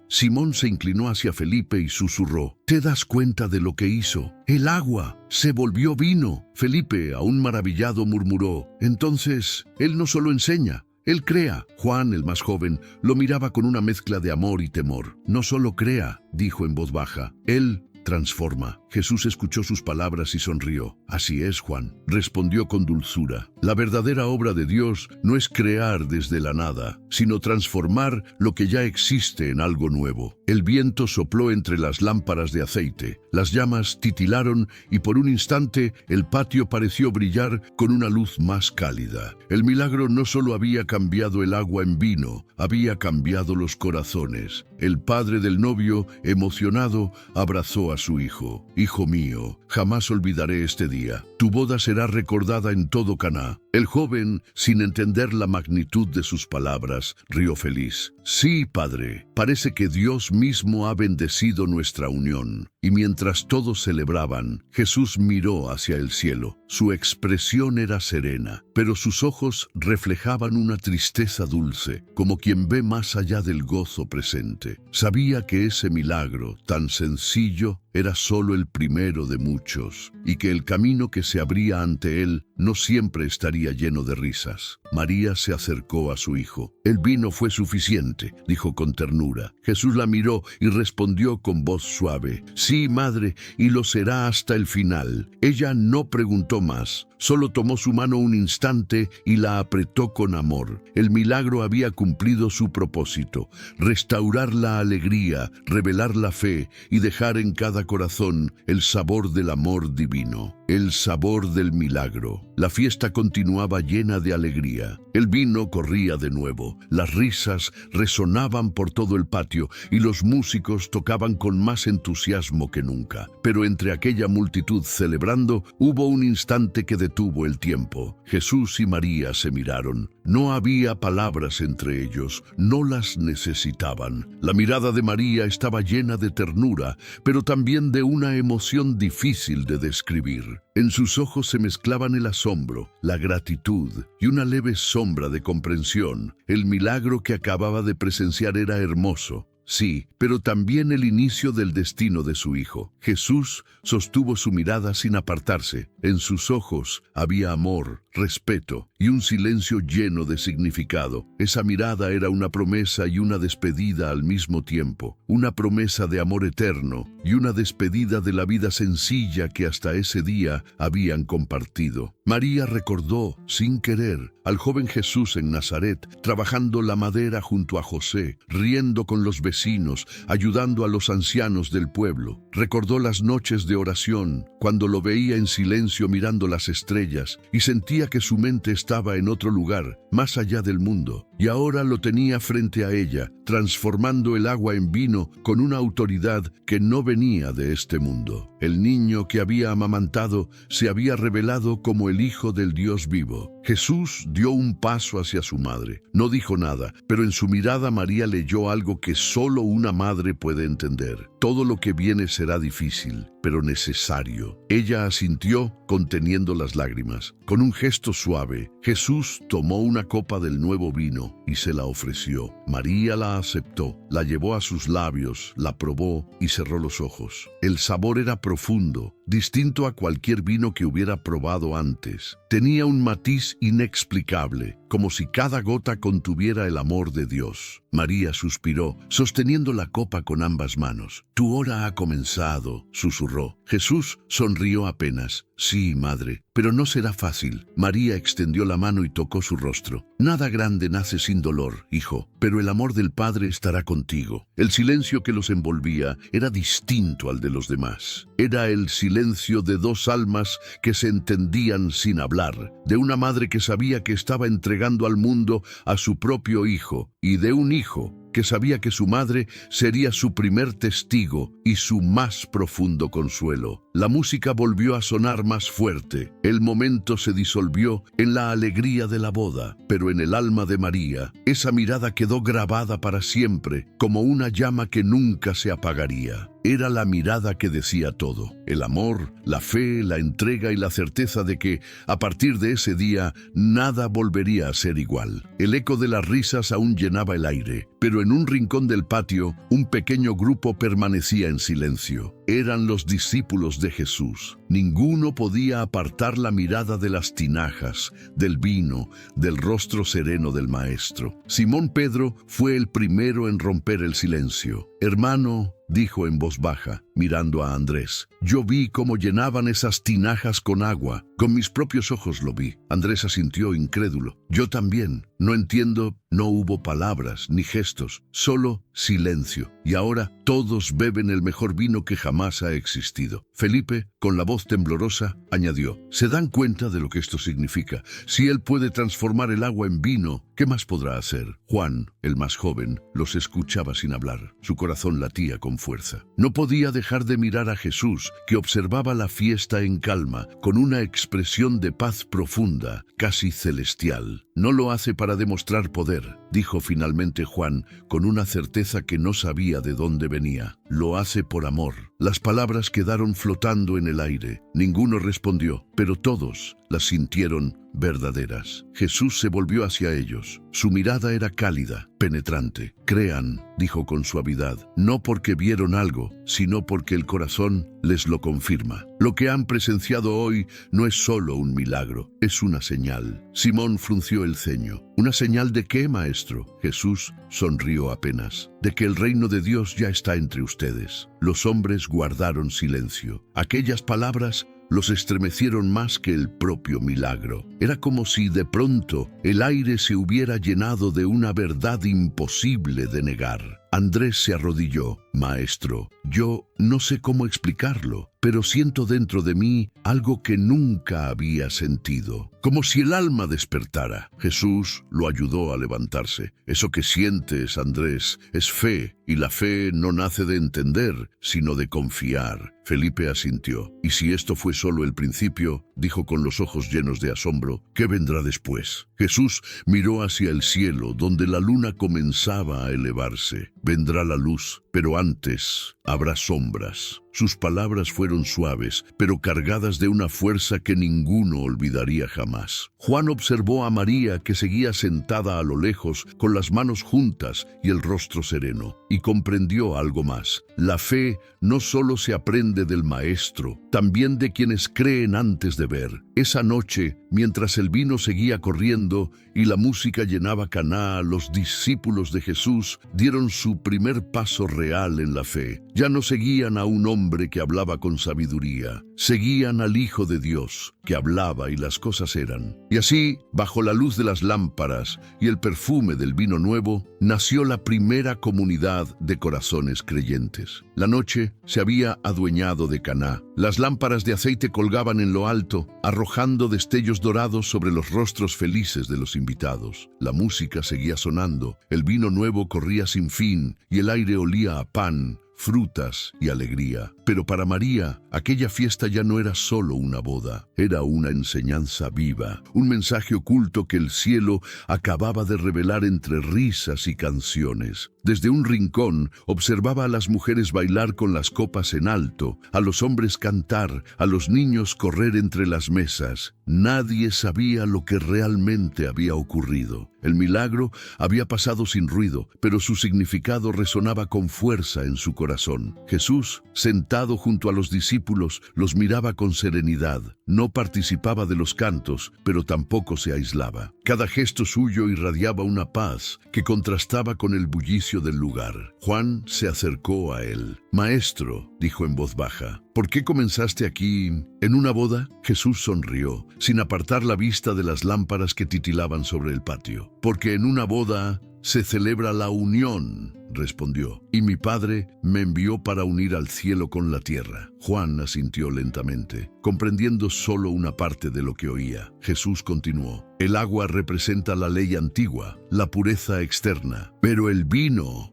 Simón se inclinó hacia Felipe y susurró: ¿Te das cuenta de lo que hizo? El agua se volvió vino. Felipe, aún maravillado, murmuró: entonces, él no solo enseña, él crea. Juan, el más joven, lo miraba con una mezcla de amor y temor. No solo crea, dijo en voz baja, él transforma. Jesús escuchó sus palabras y sonrió. Así es, Juan, respondió con dulzura. La verdadera obra de Dios no es crear desde la nada, sino transformar lo que ya existe en algo nuevo. El viento sopló entre las lámparas de aceite, las llamas titilaron y por un instante el patio pareció brillar con una luz más cálida. El milagro no solo había cambiado el agua en vino, había cambiado los corazones. El padre del novio, emocionado, abrazó a su hijo. Hijo mío, jamás olvidaré este día. Tu boda será recordada en todo Caná. El joven, sin entender la magnitud de sus palabras, rió feliz. Sí, padre, parece que Dios mismo ha bendecido nuestra unión. Y mientras todos celebraban, Jesús miró hacia el cielo. Su expresión era serena, pero sus ojos reflejaban una tristeza dulce, como quien ve más allá del gozo presente. Sabía que ese milagro, tan sencillo, era solo el primero de muchos, y que el camino que se abría ante él no siempre estaría lleno de risas. María se acercó a su hijo. El vino fue suficiente, dijo con ternura. Jesús la miró y respondió con voz suave: sí, madre, y lo será hasta el final. Ella no preguntó más. Solo tomó su mano un instante y la apretó con amor. El milagro había cumplido su propósito: restaurar la alegría, revelar la fe y dejar en cada corazón el sabor del amor divino, el sabor del milagro. La fiesta continuaba llena de alegría. El vino corría de nuevo, las risas resonaban por todo el patio y los músicos tocaban con más entusiasmo que nunca. Pero entre aquella multitud celebrando, hubo un instante que detuvo el tiempo. Jesús y María se miraron. No había palabras entre ellos, no las necesitaban. La mirada de María estaba llena de ternura, pero también de una emoción difícil de describir. En sus ojos se mezclaban el asombro, la gratitud y una leve sombra de comprensión. El milagro que acababa de presenciar era hermoso. Sí, pero también el inicio del destino de su hijo. Jesús sostuvo su mirada sin apartarse. En sus ojos había amor, respeto y un silencio lleno de significado. Esa mirada era una promesa y una despedida al mismo tiempo. Una promesa de amor eterno y una despedida de la vida sencilla que hasta ese día habían compartido. María recordó, sin querer, al joven Jesús en Nazaret, trabajando la madera junto a José, riendo con los vecinos, ayudando a los ancianos del pueblo. Recordó las noches de oración, cuando lo veía en silencio mirando las estrellas, y sentía que su mente estaba en otro lugar, más allá del mundo. Y ahora lo tenía frente a ella, transformando el agua en vino con una autoridad que no venía de este mundo. El niño que había amamantado se había revelado como el Hijo del Dios vivo. Jesús dio un paso hacia su madre. No dijo nada, pero en su mirada María leyó algo que solo una madre puede entender. Todo lo que viene será difícil, pero necesario. Ella asintió, conteniendo las lágrimas. Con un gesto suave, Jesús tomó una copa del nuevo vino y se la ofreció. María la aceptó, la llevó a sus labios, la probó y cerró los ojos. El sabor era profundo, distinto a cualquier vino que hubiera probado antes. Tenía un matiz inexplicable, como si cada gota contuviera el amor de Dios. María suspiró, sosteniendo la copa con ambas manos. Tu hora ha comenzado, susurró. Jesús sonrió apenas. Sí, madre, pero no será fácil. María extendió la mano y tocó su rostro. Nada grande nace sin dolor, hijo, pero el amor del Padre estará contigo. El silencio que los envolvía era distinto al de los demás. Era el silencio de dos almas que se entendían sin hablar, de una madre que sabía que estaba entregando al mundo a su propio hijo, y de un hijo que sabía que su madre sería su primer testigo y su más profundo consuelo. La música volvió a sonar más fuerte. El momento se disolvió en la alegría de la boda, pero en el alma de María, esa mirada quedó grabada para siempre, como una llama que nunca se apagaría. Era la mirada que decía todo: el amor, la fe, la entrega y la certeza de que, a partir de ese día, nada volvería a ser igual. El eco de las risas aún llenaba el aire, pero en un rincón del patio, un pequeño grupo permanecía en silencio. Eran los discípulos de Jesús. Ninguno podía apartar la mirada de las tinajas, del vino, del rostro sereno del Maestro. Simón Pedro fue el primero en romper el silencio. «Hermano», dijo en voz baja, mirando a Andrés, «yo vi cómo llenaban esas tinajas con agua. Con mis propios ojos lo vi». Andrés asintió incrédulo. «Yo también. No entiendo». No hubo palabras ni gestos, solo silencio. Y ahora todos beben el mejor vino que jamás ha existido. Felipe, con la voz temblorosa, añadió: «¿Se dan cuenta de lo que esto significa? Si él puede transformar el agua en vino, ¿qué más podrá hacer?». Juan, el más joven, los escuchaba sin hablar. Su corazón latía con fuerza. No podía dejar de mirar a Jesús, que observaba la fiesta en calma, con una expresión de paz profunda, casi celestial. «No lo hace para demostrar poder», dijo finalmente Juan, con una certeza que no sabía de dónde venía. «Lo hace por amor». Las palabras quedaron flotando en el aire. Ninguno respondió, pero todos las sintieron verdaderas. Jesús se volvió hacia ellos. Su mirada era cálida, penetrante. «Crean», dijo con suavidad, «no porque vieron algo, sino porque el corazón les lo confirma. Lo que han presenciado hoy no es solo un milagro, es una señal». Simón frunció el ceño. «¿Una señal de qué, maestro?». Jesús sonrió apenas. «De que el reino de Dios ya está entre ustedes». Los hombres guardaron silencio. Aquellas palabras los estremecieron más que el propio milagro. Era como si de pronto el aire se hubiera llenado de una verdad imposible de negar. Andrés se arrodilló. «Maestro, yo no sé cómo explicarlo, pero siento dentro de mí algo que nunca había sentido, como si el alma despertara». Jesús lo ayudó a levantarse. «Eso que sientes, Andrés, es fe, y la fe no nace de entender, sino de confiar». Felipe asintió. «Y si esto fue solo el principio», dijo con los ojos llenos de asombro, «¿qué vendrá después?». Jesús miró hacia el cielo, donde la luna comenzaba a elevarse. «Vendrá la luz, pero antes habrá sombras». Sus palabras fueron suaves, pero cargadas de una fuerza que ninguno olvidaría jamás. Juan observó a María, que seguía sentada a lo lejos, con las manos juntas y el rostro sereno, y comprendió algo más. La fe no solo se aprende del Maestro, también de quienes creen antes de ver. Esa noche, mientras el vino seguía corriendo y la música llenaba Caná, los discípulos de Jesús dieron su primer paso real en la fe. Ya no seguían a un hombre que hablaba con sabiduría, seguían al Hijo de Dios, que hablaba y las cosas eran. Y así, bajo la luz de las lámparas y el perfume del vino nuevo, nació la primera comunidad de corazones creyentes. La noche se había adueñado de Caná. Las lámparas de aceite colgaban en lo alto, arrojando destellos dorados sobre los rostros felices de los invitados. La música seguía sonando, el vino nuevo corría sin fin y el aire olía a pan, frutas y alegría. Pero para María, aquella fiesta ya no era solo una boda, era una enseñanza viva, un mensaje oculto que el cielo acababa de revelar entre risas y canciones. Desde un rincón observaba a las mujeres bailar con las copas en alto, a los hombres cantar, a los niños correr entre las mesas. Nadie sabía lo que realmente había ocurrido. El milagro había pasado sin ruido, pero su significado resonaba con fuerza en su corazón. Jesús, sentado junto a los discípulos, los miraba con serenidad. No participaba de los cantos, pero tampoco se aislaba. Cada gesto suyo irradiaba una paz que contrastaba con el bullicio del lugar. Juan se acercó a él. «Maestro», dijo en voz baja, «¿por qué comenzaste aquí en una boda?» Jesús sonrió, sin apartar la vista de las lámparas que titilaban sobre el patio. «Porque en una boda se celebra la unión», respondió, «y mi Padre me envió para unir al cielo con la tierra». Juan asintió lentamente, comprendiendo solo una parte de lo que oía. Jesús continuó, «El agua representa la ley antigua, la pureza externa, pero el vino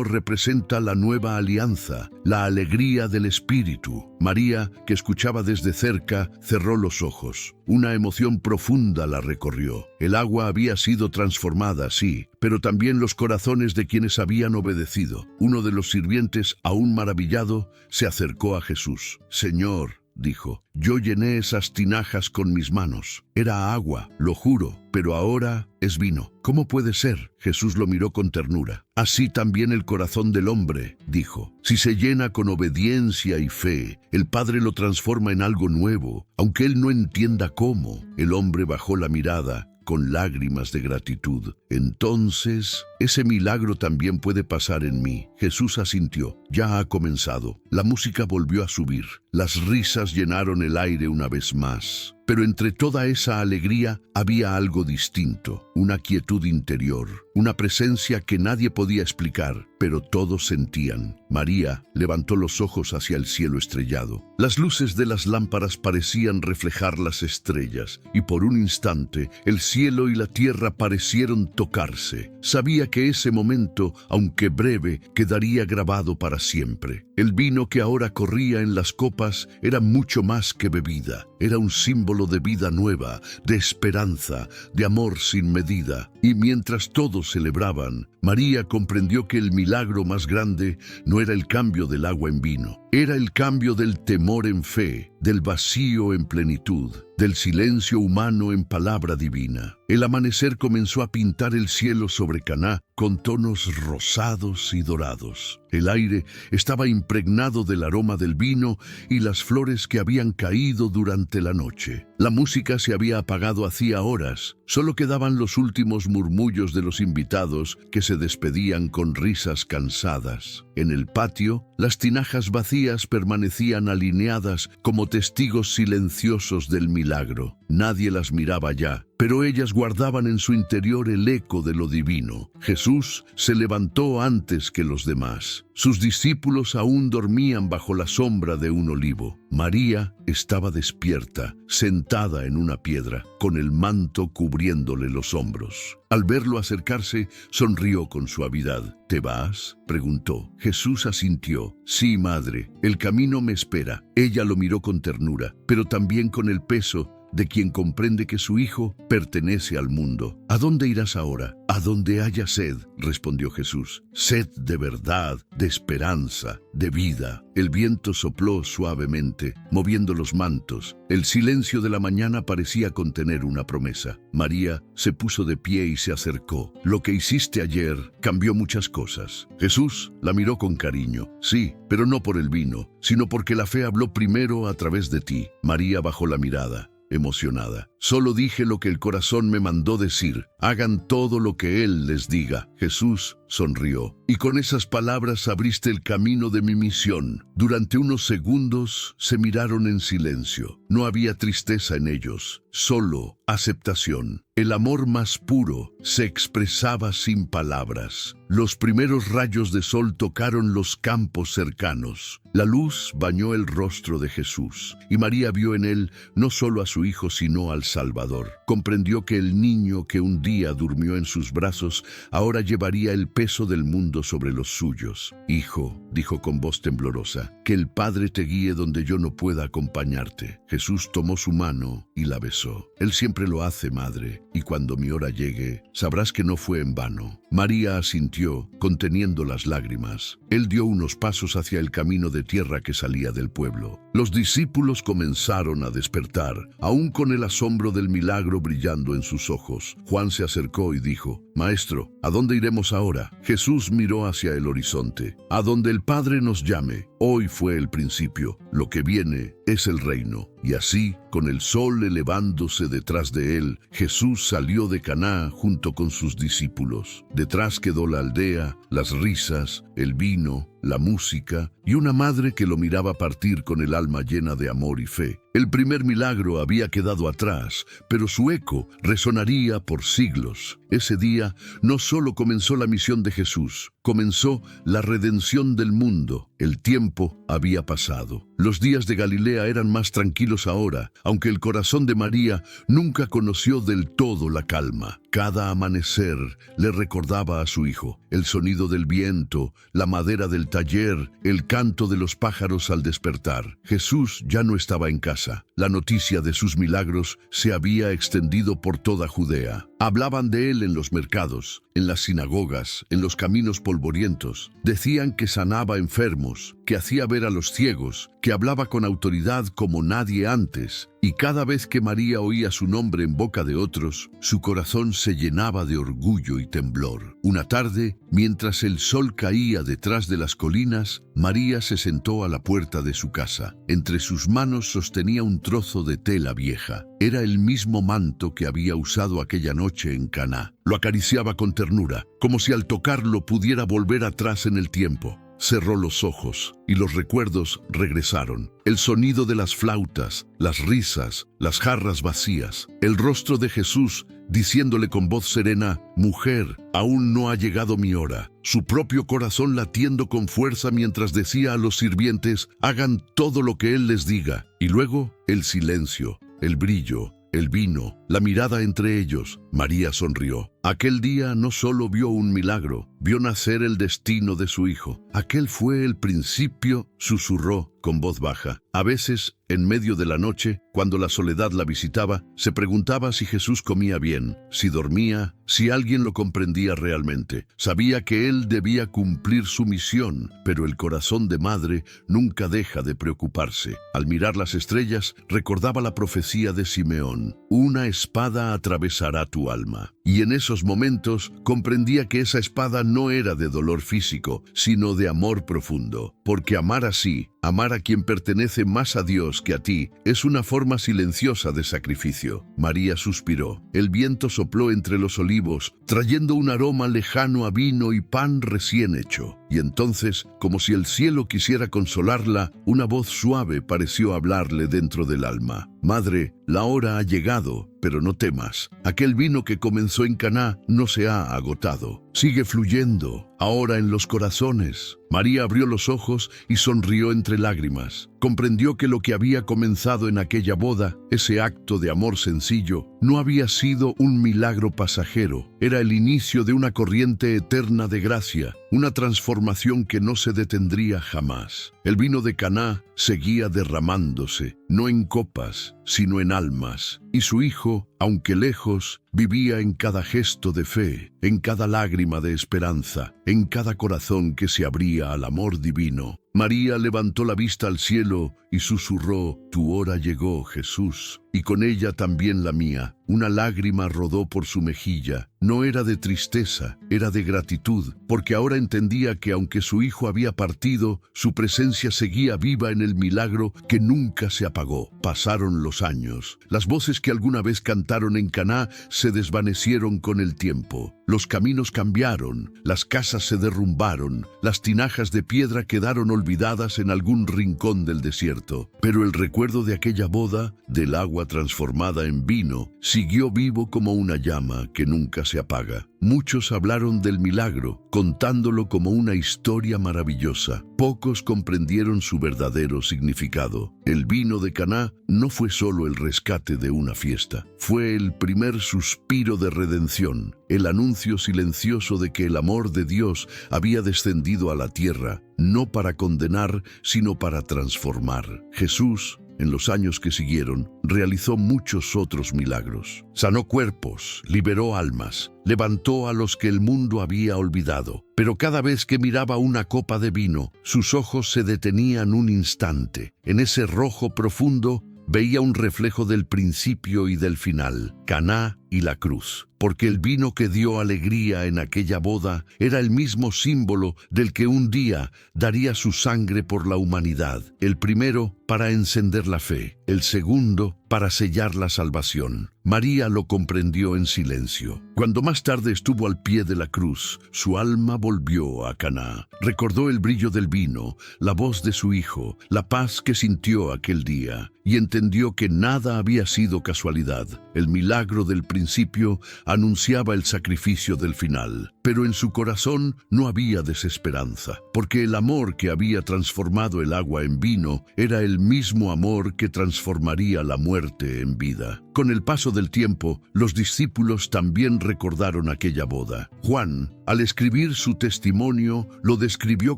representa la nueva alianza, la alegría del Espíritu». María, que escuchaba desde cerca, cerró los ojos. Una emoción profunda la recorrió. El agua había sido transformada, sí, pero también los corazones de quienes habían obedecido. Uno de los sirvientes, aún maravillado, se acercó a Jesús. «Señor», dijo, «yo llené esas tinajas con mis manos. Era agua, lo juro, pero ahora es vino. ¿Cómo puede ser?». Jesús lo miró con ternura. «Así también el corazón del hombre», dijo. «Si se llena con obediencia y fe, el Padre lo transforma en algo nuevo, aunque él no entienda cómo». El hombre bajó la mirada con lágrimas de gratitud. «Entonces, ese milagro también puede pasar en mí». Jesús asintió. «Ya ha comenzado». La música volvió a subir. Las risas llenaron el aire una vez más. Pero entre toda esa alegría había algo distinto, una quietud interior, una presencia que nadie podía explicar, pero todos sentían. María levantó los ojos hacia el cielo estrellado. Las luces de las lámparas parecían reflejar las estrellas, y por un instante el cielo y la tierra parecieron tocarse. Sabía que ese momento, aunque breve, quedaría grabado para siempre. El vino que ahora corría en las copas era mucho más que bebida. Era un símbolo de vida nueva, de esperanza, de amor sin medida. Y mientras todos celebraban, María comprendió que el milagro más grande no era el cambio del agua en vino. Era el cambio del temor en fe, del vacío en plenitud, del silencio humano en palabra divina. El amanecer comenzó a pintar el cielo sobre Caná con tonos rosados y dorados. El aire estaba impregnado del aroma del vino y las flores que habían caído durante la noche. La música se había apagado hacía horas. Solo quedaban los últimos murmullos de los invitados que se despedían con risas cansadas. En el patio, las tinajas vacías permanecían alineadas como testigos silenciosos del milagro. Nadie las miraba ya, pero ellas guardaban en su interior el eco de lo divino. Jesús se levantó antes que los demás. Sus discípulos aún dormían bajo la sombra de un olivo. María estaba despierta, sentada en una piedra, con el manto cubriéndole los hombros. Al verlo acercarse, sonrió con suavidad. «¿Te vas?», preguntó. Jesús asintió. «Sí, madre, el camino me espera». Ella lo miró con ternura, pero también con el peso de quien comprende que su hijo pertenece al mundo. «¿A dónde irás ahora?». «A donde haya sed», respondió Jesús. «Sed de verdad, de esperanza, de vida». El viento sopló suavemente, moviendo los mantos. El silencio de la mañana parecía contener una promesa. María se puso de pie y se acercó. «Lo que hiciste ayer cambió muchas cosas». Jesús la miró con cariño. «Sí, pero no por el vino, sino porque la fe habló primero a través de ti». María bajó la mirada, emocionada. «Solo dije lo que el corazón me mandó decir. Hagan todo lo que Él les diga». Jesús sonrió. «Y con esas palabras abriste el camino de mi misión». Durante unos segundos se miraron en silencio. No había tristeza en ellos, solo aceptación. El amor más puro se expresaba sin palabras. Los primeros rayos de sol tocaron los campos cercanos. La luz bañó el rostro de Jesús, y María vio en él no solo a su hijo, sino al Salvador. Comprendió que el niño que un día durmió en sus brazos ahora llevaría el peso del mundo sobre los suyos. «Hijo», dijo con voz temblorosa, «que el Padre te guíe donde yo no pueda acompañarte». Jesús tomó su mano y la besó. «Él siempre lo hace, madre, y cuando mi hora llegue, sabrás que no fue en vano». María asintió, conteniendo las lágrimas. Él dio unos pasos hacia el camino de tierra que salía del pueblo. Los discípulos comenzaron a despertar, aún con el asombro del milagro brillando en sus ojos. Juan se acercó y dijo: «Maestro, ¿a dónde iremos ahora?». Jesús miró hacia el horizonte. «A donde el Padre nos llame». Hoy fue el principio, lo que viene es el reino. Y así, con el sol elevándose detrás de él, Jesús salió de Caná junto con sus discípulos. Detrás quedó la aldea, las risas, el vino, la música y una madre que lo miraba partir con el alma llena de amor y fe. El primer milagro había quedado atrás, pero su eco resonaría por siglos. Ese día no solo comenzó la misión de Jesús, comenzó la redención del mundo. El tiempo había pasado. Los días de Galilea eran más tranquilos ahora, aunque el corazón de María nunca conoció del todo la calma. Cada amanecer le recordaba a su hijo el sonido del viento, la madera del taller, el canto de los pájaros al despertar. Jesús ya no estaba en casa. La noticia de sus milagros se había extendido por toda Judea. Hablaban de él en los mercados, en las sinagogas, en los caminos polvorientos. Decían que sanaba enfermos, que hacía ver a los ciegos, que hablaba con autoridad como nadie antes. Y cada vez que María oía su nombre en boca de otros, su corazón se llenaba de orgullo y temblor. Una tarde, mientras el sol caía detrás de las colinas, María se sentó a la puerta de su casa. Entre sus manos sostenía un trozo de tela vieja. Era el mismo manto que había usado aquella noche en Caná. Lo acariciaba con ternura, como si al tocarlo pudiera volver atrás en el tiempo. Cerró los ojos y los recuerdos regresaron. El sonido de las flautas, las risas, las jarras vacías. El rostro de Jesús diciéndole con voz serena: «Mujer, aún no ha llegado mi hora». Su propio corazón latiendo con fuerza mientras decía a los sirvientes: «Hagan todo lo que Él les diga». Y luego el silencio, el brillo, el vino, la mirada entre ellos. María sonrió. Aquel día no solo vio un milagro, vio nacer el destino de su hijo. Aquel fue el principio, susurró con voz baja. A veces, en medio de la noche, cuando la soledad la visitaba, se preguntaba si Jesús comía bien, si dormía, si alguien lo comprendía realmente. Sabía que él debía cumplir su misión, pero el corazón de madre nunca deja de preocuparse. Al mirar las estrellas, recordaba la profecía de Simeón: «Una espada atravesará tu alma». Y en esos momentos comprendía que esa espada no era de dolor físico, sino de amor profundo. Porque amar así, amar a quien pertenece más a Dios que a ti, es una forma silenciosa de sacrificio. María suspiró. El viento sopló entre los olivos, trayendo un aroma lejano a vino y pan recién hecho. Y entonces, como si el cielo quisiera consolarla, una voz suave pareció hablarle dentro del alma: «Madre, la hora ha llegado, pero no temas. Aquel vino que comenzó en Caná no se ha agotado. Sigue fluyendo, ahora en los corazones». María abrió los ojos y sonrió entre lágrimas. Comprendió que lo que había comenzado en aquella boda, ese acto de amor sencillo, no había sido un milagro pasajero. Era el inicio de una corriente eterna de gracia, una transformación que no se detendría jamás. El vino de Caná seguía derramándose, no en copas, sino en almas. Y su hijo, aunque lejos, vivía en cada gesto de fe, en cada lágrima de esperanza, en cada corazón que se abría al amor divino. María levantó la vista al cielo y susurró: «Tu hora llegó, Jesús». Y con ella también la mía. Una lágrima rodó por su mejilla. No era de tristeza, era de gratitud, porque ahora entendía que aunque su hijo había partido, su presencia seguía viva en el milagro que nunca se apagó. Pasaron los años. Las voces que alguna vez cantaron en Caná se desvanecieron con el tiempo. Los caminos cambiaron, las casas se derrumbaron, las tinajas de piedra quedaron olvidadas en algún rincón del desierto. Pero el recuerdo de aquella boda, del agua transformada en vino, siguió vivo como una llama que nunca se apaga. Muchos hablaron del milagro, contándolo como una historia maravillosa. Pocos comprendieron su verdadero significado. El vino de Caná no fue solo el rescate de una fiesta, fue el primer suspiro de redención, el anuncio silencioso de que el amor de Dios había descendido a la tierra, no para condenar, sino para transformar. Jesús, en los años que siguieron, realizó muchos otros milagros. Sanó cuerpos, liberó almas, levantó a los que el mundo había olvidado. Pero cada vez que miraba una copa de vino, sus ojos se detenían un instante. En ese rojo profundo veía un reflejo del principio y del final. Caná y la cruz, porque el vino que dio alegría en aquella boda era el mismo símbolo del que un día daría su sangre por la humanidad, el primero para encender la fe, el segundo para sellar la salvación. María lo comprendió en silencio. Cuando más tarde estuvo al pie de la cruz, su alma volvió a Caná. Recordó el brillo del vino, la voz de su hijo, la paz que sintió aquel día, y entendió que nada había sido casualidad. El milagro del principio anunciaba el sacrificio del final, pero en su corazón no había desesperanza, porque el amor que había transformado el agua en vino era el mismo amor que transformaría la muerte en vida. Con el paso del tiempo, los discípulos también recordaron aquella boda. Juan, al escribir su testimonio, lo describió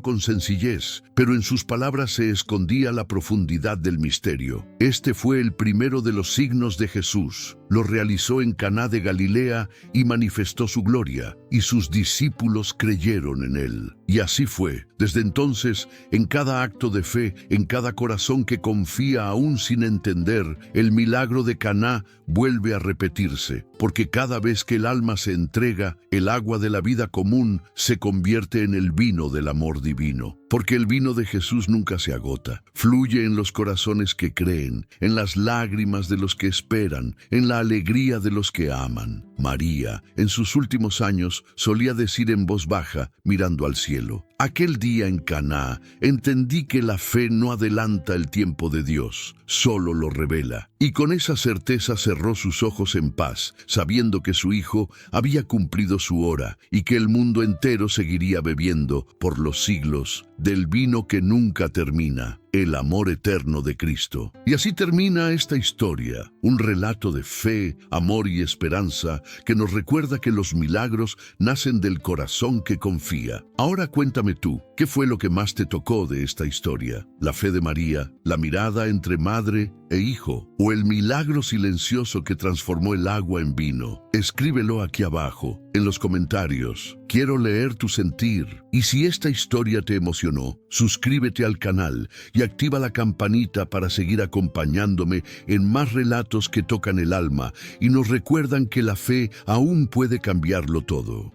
con sencillez, pero en sus palabras se escondía la profundidad del misterio. Este fue el primero de los signos de Jesús. Lo realizó en Caná de Galilea y manifestó su gloria, y sus discípulos creyeron en él. Y así fue. Desde entonces, en cada acto de fe, en cada corazón que confía aún sin entender, el milagro de Caná vuelve a repetirse, porque cada vez que el alma se entrega, el agua de la vida común se convierte en el vino del amor divino. Porque el vino de Jesús nunca se agota, fluye en los corazones que creen, en las lágrimas de los que esperan, en la alegría de los que aman. María, en sus últimos años, solía decir en voz baja, mirando al cielo: aquel día en Caná entendí que la fe no adelanta el tiempo de Dios, solo lo revela. Y con esa certeza cerró sus ojos en paz, sabiendo que su hijo había cumplido su hora y que el mundo entero seguiría bebiendo por los siglos del vino que nunca termina, el amor eterno de Cristo. Y así termina esta historia, un relato de fe, amor y esperanza que nos recuerda que los milagros nacen del corazón que confía. Ahora cuéntame tú, ¿qué fue lo que más te tocó de esta historia? ¿La fe de María, la mirada entre madre e hijo, o el milagro silencioso que transformó el agua en vino? Escríbelo aquí abajo, en los comentarios. Quiero leer tu sentir. Y si esta historia te emocionó, suscríbete al canal y activa la campanita para seguir acompañándome en más relatos que tocan el alma y nos recuerdan que la fe aún puede cambiarlo todo.